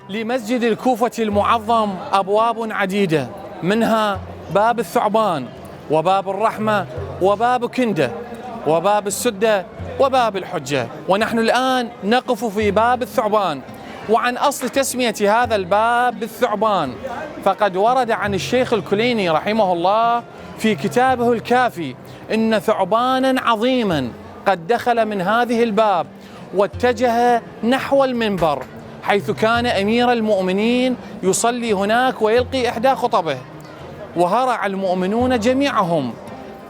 لمسجد الكوفة المعظم أبواب عديدة، منها باب الثعبان وباب الرحمة وباب كندة وباب السدة وباب الحجة، ونحن الآن نقف في باب الثعبان. وعن أصل تسمية هذا الباب بالثعبان فقد ورد عن الشيخ الكليني رحمه الله في كتابه الكافي إن ثعبانا عظيما قد دخل من هذه الباب واتجه نحو المنبر، حيث كان أمير المؤمنين يصلي هناك ويلقي إحدى خطبه، وهرع المؤمنون جميعهم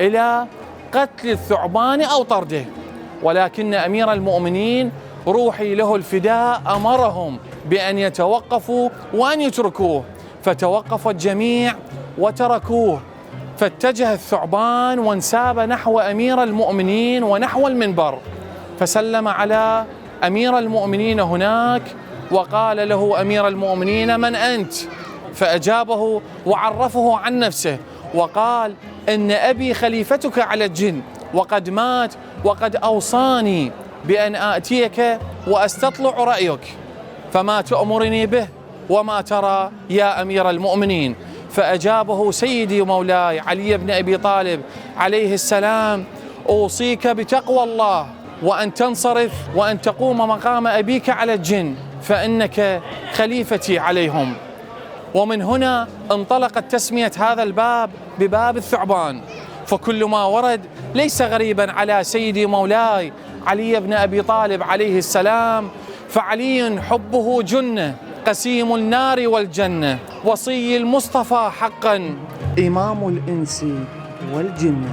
إلى قتل الثعبان أو طرده، ولكن أمير المؤمنين روحي له الفداء أمرهم بأن يتوقفوا وأن يتركوه، فتوقف الجميع وتركوه، فاتجه الثعبان وانساب نحو أمير المؤمنين ونحو المنبر، فسلم على أمير المؤمنين هناك وقال له أمير المؤمنين: من أنت؟ فأجابه وعرفه عن نفسه وقال: إن أبي خليفتك على الجن وقد مات، وقد أوصاني بأن آتيك وأستطلع رأيك، فما تأمرني به وما ترى يا أمير المؤمنين؟ فأجابه سيدي مولاي علي بن أبي طالب عليه السلام: أوصيك بتقوى الله وأن تنصرف وأن تقوم مقام أبيك على الجن، فإنك خليفتي عليهم. ومن هنا انطلقت تسمية هذا الباب بباب الثعبان، فكل ما ورد ليس غريبا على سيدي مولاي علي بن أبي طالب عليه السلام، فعلي حبه جنة، قسيم النار والجنة، وصي المصطفى حقا، إمام الإنس والجنة.